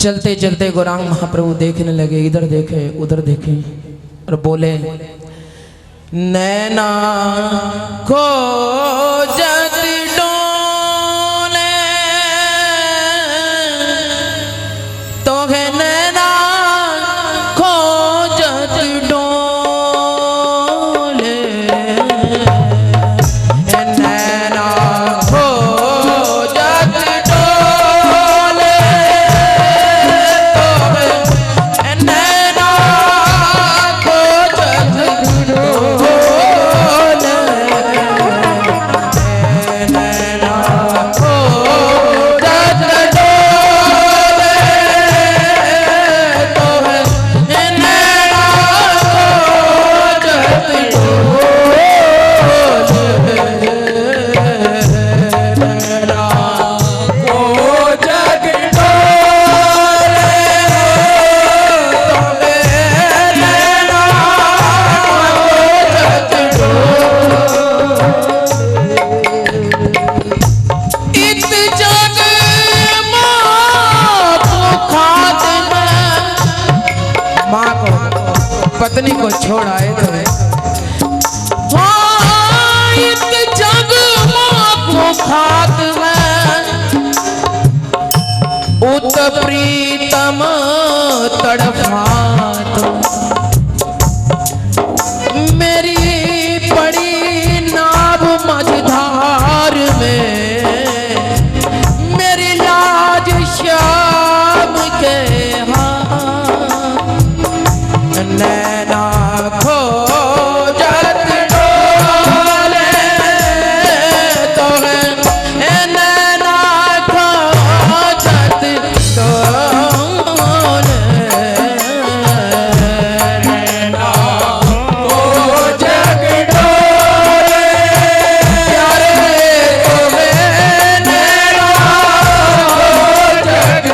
चलते चलते गौरांग महाप्रभु देखने लगे, इधर देखे उधर देखे और बोले, नैना खोजत डोले तो है नैना खोजत डोले, नैना खोजत डोले तो है नैना खोजत डोले, नैना खोजत डोले तो है नैना खोजत डोले, नैना खोजत इत जग माँ को पत्नी को छोड़ आए थे, हाँ इत जग माँ को खात में उत प्रीतम तड़फात, मेरी पड़ी नाव मझधार में, मेरी लाज श्याम के हाथ, नैना खोजत डोले तो है नैना खोजत डोले, नैना खोजत डोले प्यारे तुम्हें नैना खोजत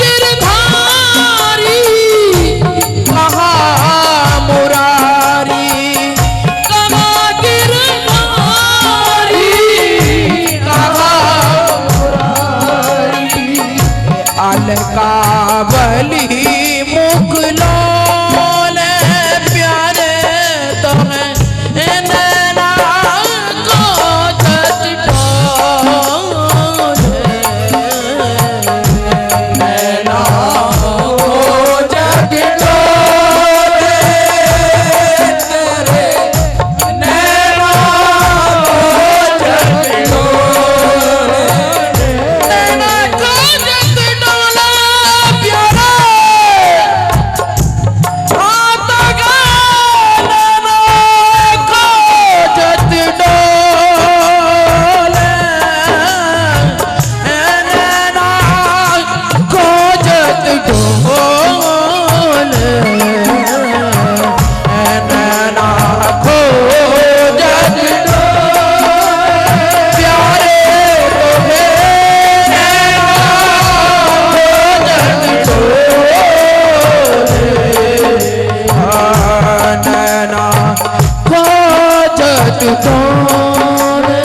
गिरधारी कहाँ मुरारी, कहाँ गिरधारी कहाँ मुरारी, अलकावली मुख लोले प्यारे तुम्हें नैना खोजत डोले, नैना खोजत डोले तेरे नैना खोजत डोले, नैना खोजत डोले प्यारे हाथ गा नैना खोजत डोले, नैना खोजत डोले, नैना खोजत डोले प्यारे तुम्हें नैना खोजत डोले, नैना खोजत डोले।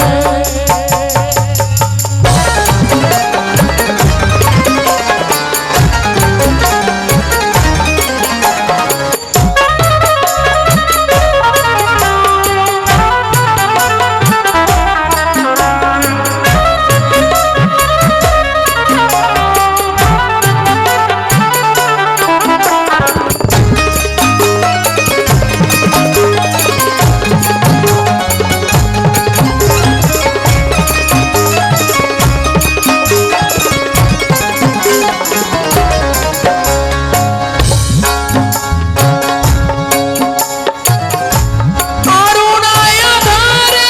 अरुणाय धारे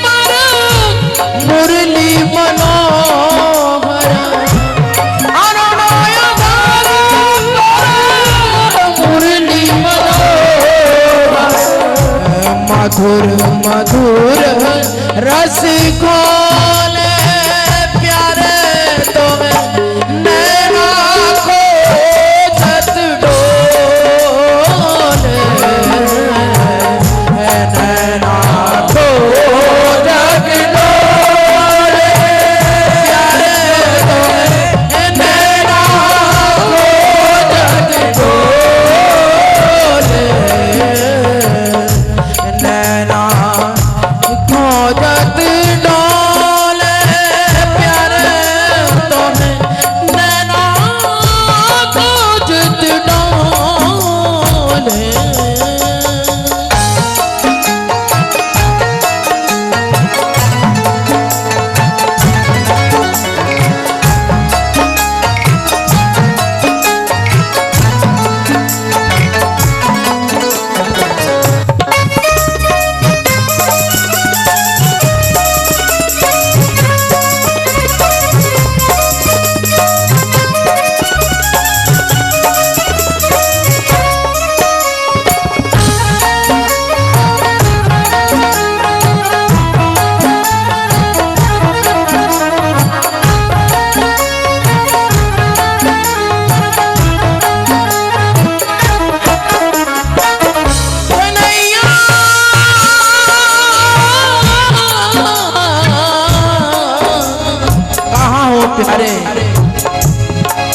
पर मुरली मनोहर, अरुणाय धारे पर मुरली मनोहर, मधुर मधुर रस घोले प्यारे तुम्हें नैना खोजत डोले, नैना खोजत डोले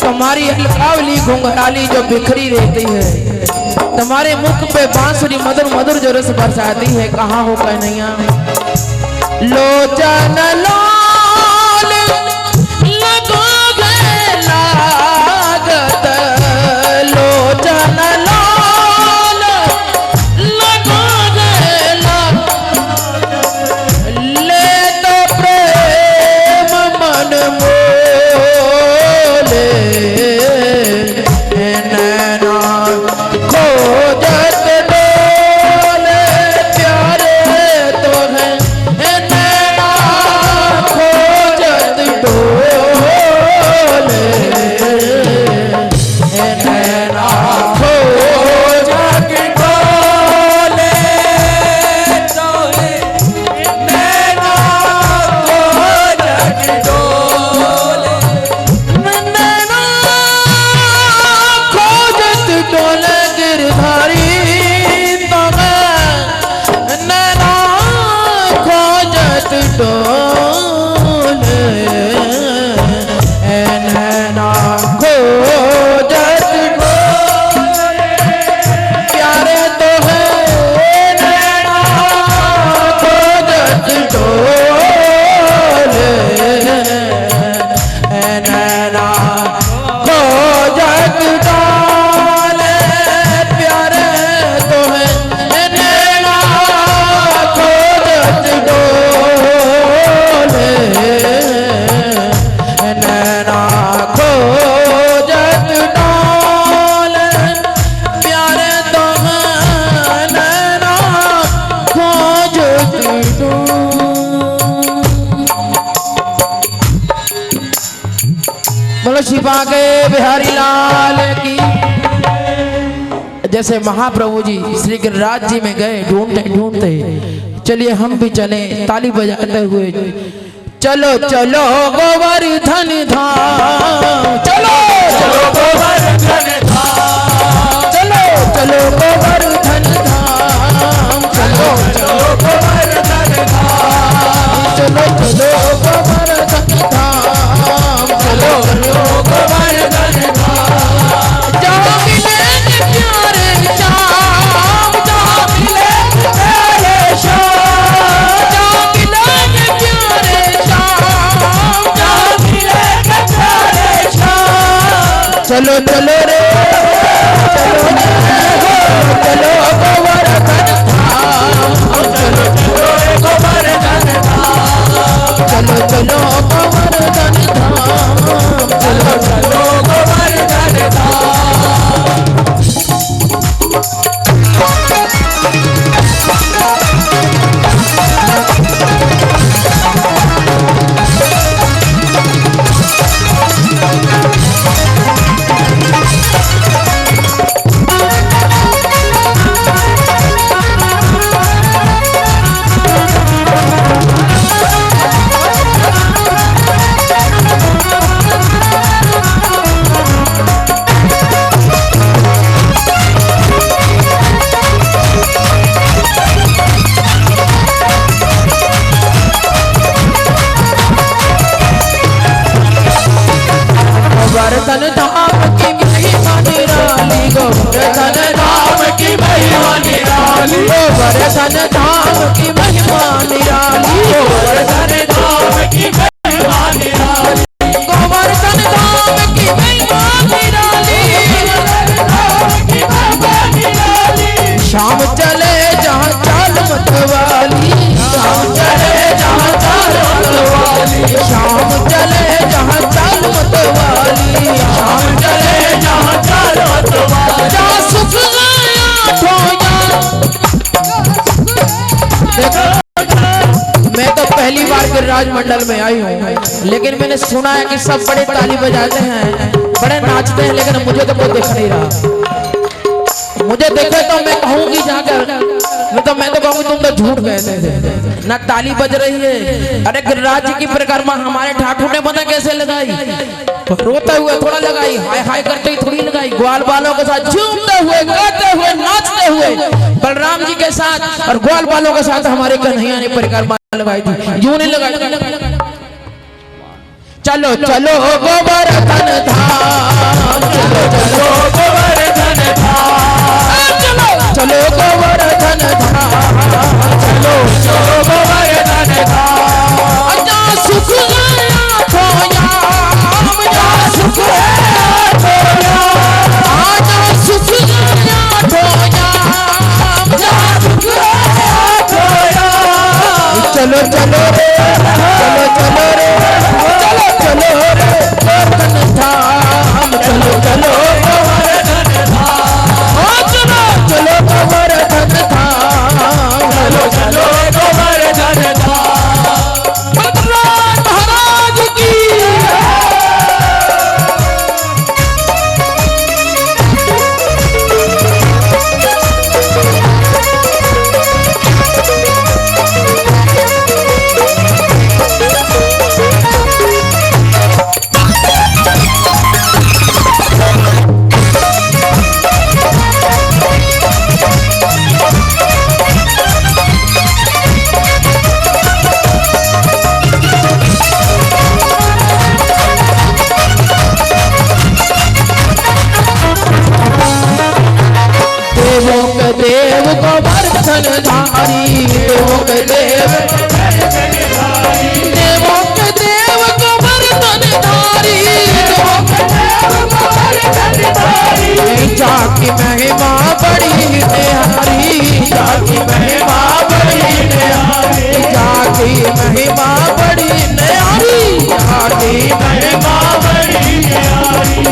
तुम्हारी अलकावली घुंघराली जो बिखरी रहती है, तुम्हारे मुख पे बांसुरी मधुर मधुर जो रस बरसाती है, कहाँ हो कन्हैया। लोचन लाल लगोगे लागत, लोचन लाल लगोगे ले तो प्रेम मन मोले, नैना खोजत डोले प्यारे तो है, नैना खोजत डोले, नैना खोजत डोले तो है, नैना खोजत डोले, नैना खोजत डोले गिरधारी तो है, नैना खोजत डोले, नैना खोजत डोले प्यारे तो है, नैना खोजत डोले, नैना खोजत डोले प्यारे तो है, नैना खोजत डोले, नैना खोजत डोले प्यारे तो है, नैना खोजत डोले। बोलो शिवा के बिहारी लाल की। जैसे महाप्रभु जी श्री गिरिराज जी में गए ढूंढते ढूंढते, चलिए हम भी चले ताली बजाते हुए। चलो चलो गोवर्धन धाम, चलो चलो गोवर्धन धाम, चलो चलो गोवर्धन धाम, चलो चलो गोवर्धन धाम, चलो चलो गोवर्धन धाम, चलो चलो गोवर्धन धाम। जहाँ मिले प्यारे श्याम, जहाँ मिले प्यारे श्याम, जहाँ मिले प्यारे श्याम, जहाँ मिले प्यारे श्याम। चलो चलो रे चलो रे चलो गोवर्धन धाम, चलो चलो रे गोवर्धन धाम, चलो चलो गोवर्धन धाम, चलो चलो गोवर्धन गोवर्धन धाम की महिमा निराली, गोवर्धन धाम की महिमा निराली, गोवर्धन धाम की महिमा निराली, गोवर्धन धाम की महिमा निराली, गोवर्धन धाम की महिमा निराली, शाम चले जहाँ चाल मतवाली, शाम चले जहाँ चाल मतवाली, शाम चले जहाँ चाल मतवाली, शाम चले जहाँ चाल मतवाली, जहाँ सुख गया ठोया। मैं तो पहली बार गिरिराज मंडल में आई हूँ, लेकिन मैंने सुना है कि सब बड़े ताली बजाते हैं, बड़े नाचते हैं, लेकिन मुझे तो कोई दिख नहीं रहा। मुझे देखे तो मैं कहूँगी जाकर, मैं तो कहूँगी तुम तो झूठ कहते थे, ना ताली बज रही है। अरे गिरिराज जी की परिक्रमा हमारे ठाकुर ने पता कैसे लगाई, रोते हुए थोड़ा लगाई, हाय हाय करते ही थोड़ी लगाई, ग्वाल बालों के साथ झूमते हुए, गाते हुए, नाचते हुए, बलराम जी के साथ और ग्वाल बालों के साथ हमारे कन्हैया ने परिक्रमा लगाई थी, यूं नहीं लगाई। चलो चलो गोवर्धन धाम, के देव गोवर्धन धारी, देवों के देव, देवों के देव गोवर्धन धारी, जाकी महिमा बड़ी निहारी, जाकी महिमा बड़ी निहारी, जाकी महिमा बड़ी निहारी, जाकी महिमा बड़ी निहारी।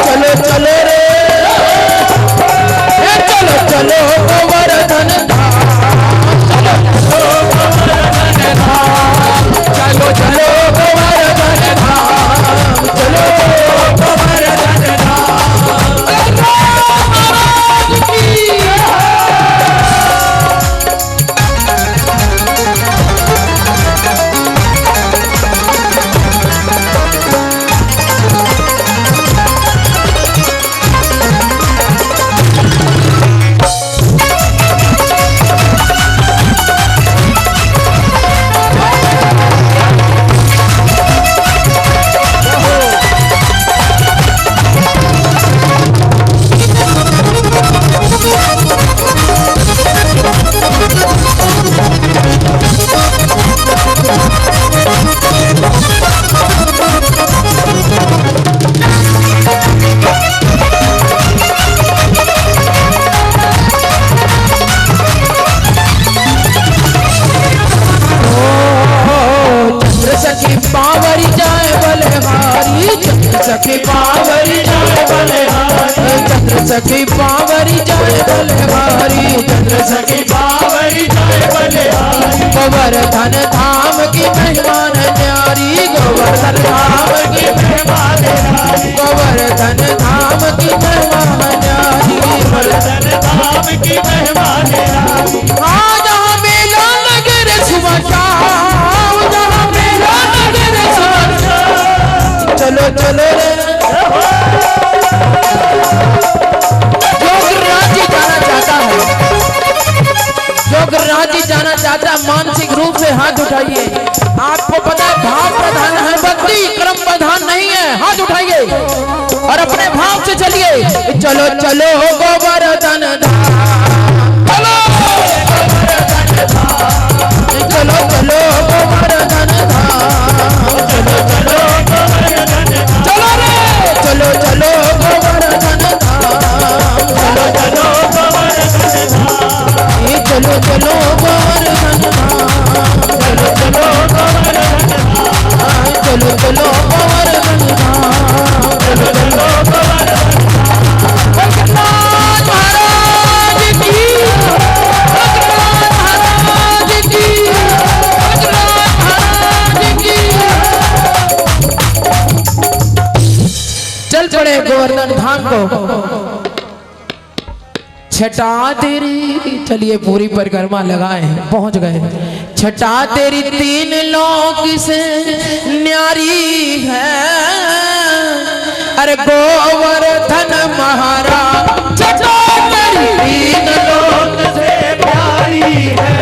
चलो चलो रे, चलो चलो गोवर्धन धाम, चलो चलो गोवर्धन धाम, चलो गोवर्धन धाम। सखी पावरी जाए बलहारी, चंद्र सखी पावरी जाए बलहारी, चंद्र सखी पावरी जाए बलहारी। गोवर्धन धाम की मेहमान न्यारी, गोवर्धन धाम की मेहमान न्यारी, गोवर्धन धाम की मेहमान न्यारी, गोवर्धन धाम की मेहमान न्यारी। आज मेला नगर सुबह शाम, जहाँ मेला नगर सुबह शाम, चलो चलो रे। गिरिराज जी जाना चाहता है, मानसिक रूप से हाथ उठाइए। आपको पता है भाव प्रधान है, भक्ति क्रम प्रधान नहीं है। हाथ उठाइए और अपने भाव से चलिए। चलो चलो गोवर्धन धाम, चलो चलो चलो गोवर्धन धाम, चलो चलो चलो रे, चलो चलो गोवर्धन धाम, चलो चलो गोवर्धन धाम, चलो चलो गोवर्धन धाम, चलो चलो गोवर्धन धाम, चलो चलो गोवर्धन धाम, चलो चलो गोवर्धन धाम। भगवान महाराज की, भगवान महाराज की, भगवान महाराज की। चल पड़े गोवर्धन धाम को। छटा तेरी, चलिए पूरी परिक्रमा लगाए, पहुंच गए। छटा तेरी तीन लोक से न्यारी है, अरे गोवर्धन महाराज। छटा तेरी तीन लोक से न्यारी है,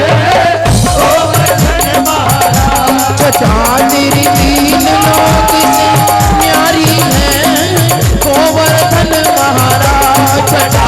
गोवर्धन महाराज। छटा तेरी तीन लोक से न्यारी है, गोवर्धन महाराज। छटा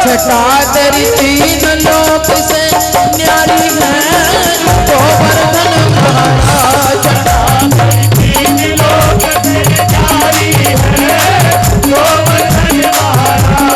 छटा तेरी तीन लोक से न्यारी है, गोवर्धन महाराज। छटा तेरी तीन लोक से न्यारी है, गोवर्धन महाराज।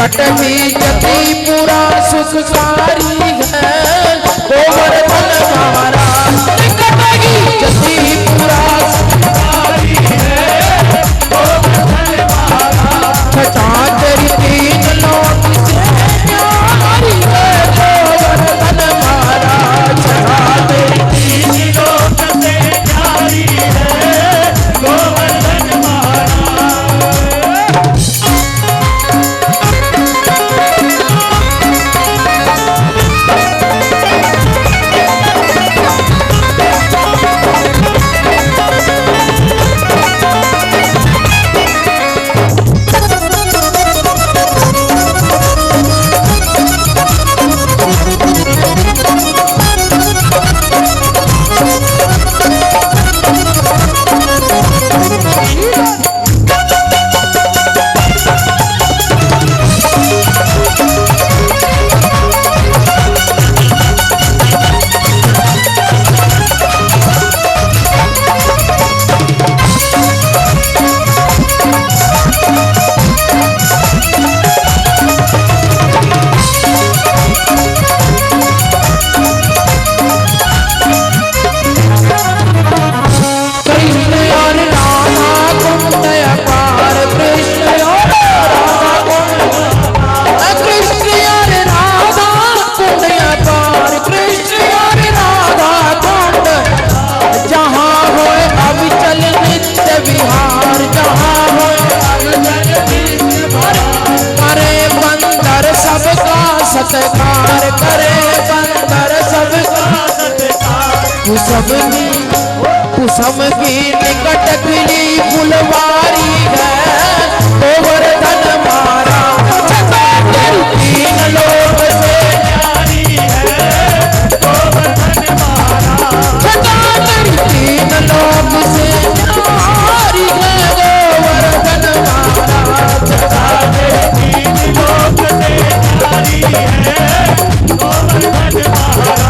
निकट भी जति पूरा सुखकारी है गोवर्धन महाराज निकट भी जति पूरा सुखकारी है गोवर्धन महाराज छटा तेरी तीन लोक से न्यारी है गोवर्धन महाराज छटा तेरी तीन लोक से न्यारी है गोवर्धन सत्कार करे बंदर सबका सत्कार कुसुम की निकट खिली फुलवारी है गोवर्धन महाराज छटा तेरी तीन लोक से न्यारी है गोवर्धन महाराज छटा तेरी तीन लोक से न्यारी है गोवर्धन महाराज छटा तेरी तीन लोक से न्यारी है गोवर्धन महाराज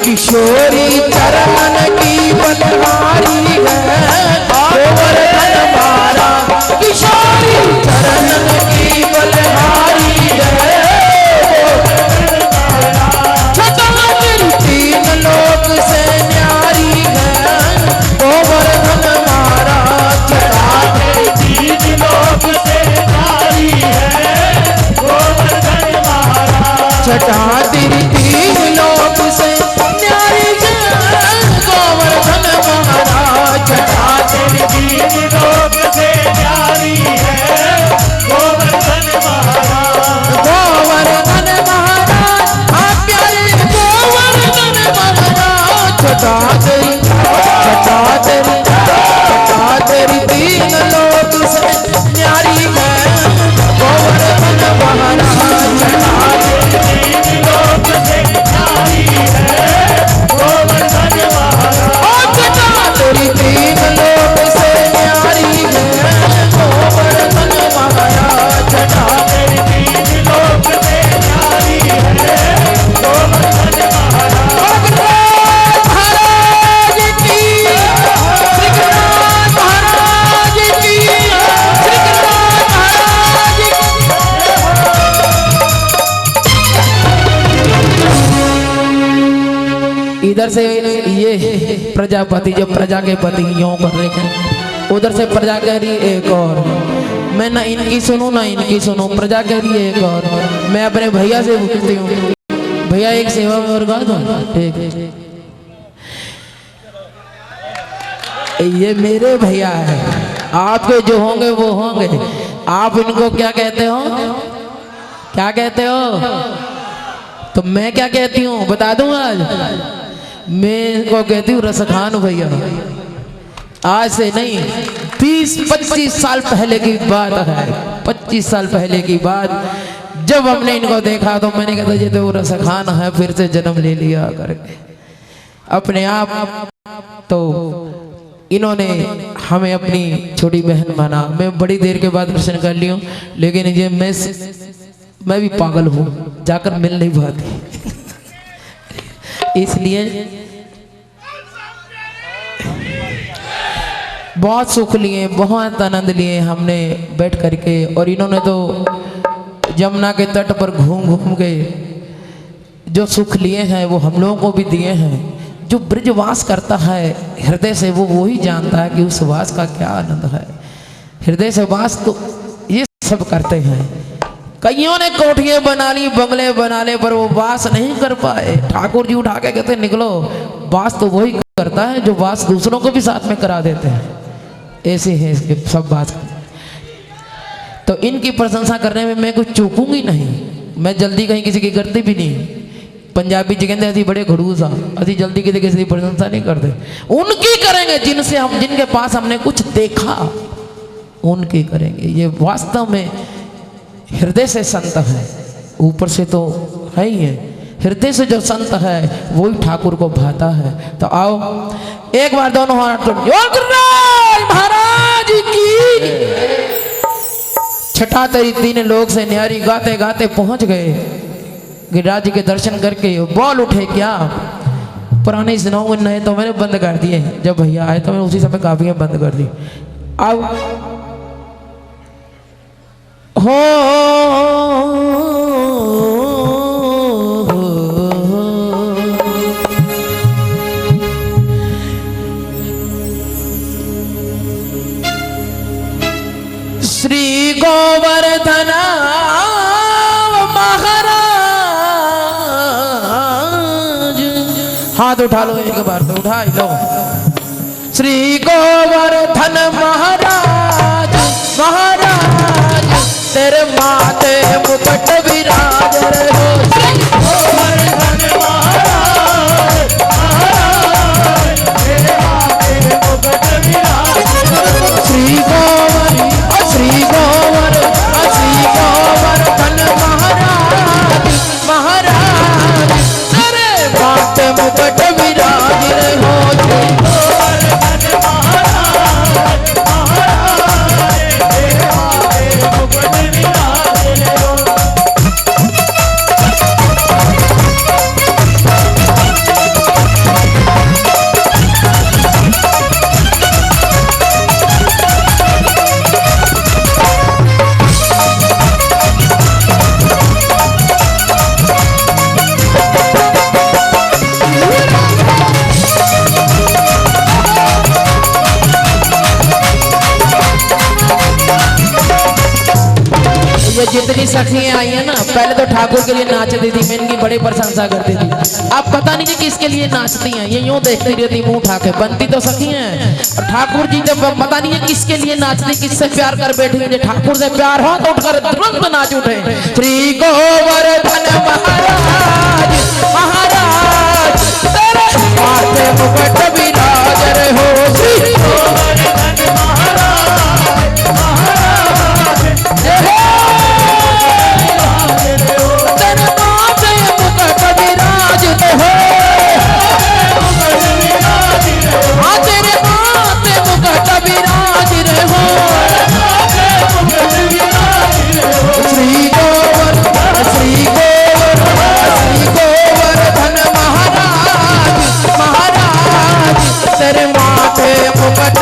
किशोरी चरण की बलिहारी है गोवर्धन महाराज किशोरी चरण की बलिहारी है छटा तेरी तीन लोक से न्यारी है गोवर्धन महाराज छटा तेरी तीन लोक से न्यारी है गोवर्धन महाराज छटा तेरी तीन लोक से न्यारी है गोवर्धन महाराज छटा तेरी तीन लोक से न्यारी है गोवर्धन महाराज गोवर्धन महाराज आप प्यारे गोवर्धन महाराज छटा तेरी तीन लोक से न्यारी है गोवर्धन महाराज छटा तेरी तीन लोक से न्यारी है इधर से ये प्रजापति जो प्रजा के पति यूं कर रहे हैं, उधर से प्रजा कह रही एक और, मैं ना इनकी सुनूं ना इनकी सुनूं, प्रजा कह रही है एक और। मैं अपने भैया से पूछती हूँ, भैया एक सेवा में और गा दो। ये मेरे भैया है, आपके जो होंगे वो होंगे। आप इनको क्या कहते हो, क्या कहते हो? तो मैं क्या कहती हूँ बता दूं आज? मैं इनको कहती हूँ रसखान भैया। आज से नहीं 20-25 साल पहले की बात है, 25 साल पहले की बात। जब हमने इनको देखा तो मैंने कहा ये तो वो रसखान है, फिर से जन्म ले लिया करके अपने आप। तो इन्होंने हमें अपनी छोटी बहन माना। मैं बड़ी देर के बाद दर्शन कर लिया, लेकिन ये मैं भी पागल हूँ, जाकर मिल नहीं पाती। इसलिए बहुत सुख लिए, बहुत आनंद लिए हमने बैठ करके। और इन्होंने तो यमुना के तट पर घूम घूम के जो सुख लिए हैं वो हम लोगों को भी दिए हैं। जो ब्रजवास करता है हृदय से, वो वही जानता है कि उस वास का क्या आनंद है। हृदय से वास तो ये सब करते हैं। कईयों ने कोठियां बना ली, बंगले बना ले, पर वो वास नहीं कर पाए। ठाकुर जी उठा के कहते निकलो, वास तो वही करता है जो वास दूसरों को भी साथ में करा देते हैं। ऐसे हैं इसके सब बात। तो इनकी प्रशंसा करने में मैं कुछ चूकूंगी नहीं, मैं जल्दी कहीं किसी की करती भी नहीं। पंजाबी जी कहते अभी बड़े खड़ूस आ, अभी जल्दी किसी की प्रशंसा नहीं करते। उनकी करेंगे जिनसे हम, जिनके पास हमने कुछ देखा, उनकी करेंगे। ये वास्तव में हृदय से संत है, ऊपर से तो है ही है। हृदय से जो संत है वही ठाकुर को भाता है। तो आओ एक बार दोनों हाथ महाराज की छठा तरी 3 लोग से न्यारी गाते गाते पहुंच गए। गिरिराज जी के दर्शन करके बोल उठे क्या पुराने सुनाऊंगे, नए तो मैंने बंद कर दिए। जब भैया आए तो मैंने उसी समय काफी बंद कर दी। अब हो श्री गोवर्धन हाथ उठा लो, एक बार तो उठा ही लो। श्री गोवर्धन महाराज, महाराज तेरे माथे मुकुट विराज रहो। श्री गोवर्धन महाराज, महाराज तेरे माथे मुकुट विराज रहो। श्री गोवर्धन महाराज, महाराज तेरे माथे मुकुट विराज रहो। जितनी सखियां आई है ना, पहले तो ठाकुर के लिए नाचती थी, मैं इनकी बड़ी प्रशंसा करती थी। अब पता नहीं कि किसके लिए नाचती हैं, ये यूं देखती रहती मुंह उठा के। बनती तो सखियां हैं और ठाकुर जी जब पता नहीं है किसके लिए नाचती, किससे प्यार कर बैठी है। ठाकुर से प्यार हो तो उठकर तुरंत नाच उठे। श्री गोवर्धन महाराज, महाराज तेरे माथे मुकुट विराज रहो। श्री गोवर्धन महाराज, महाराज तेरे माथे मुकुट विराज रहो। हाँ तेरे माथे मुकुट विराज रहो। श्री गोवर्धन, श्री गोवर्धन महाराज, महाराज तेरे माथे मुकुट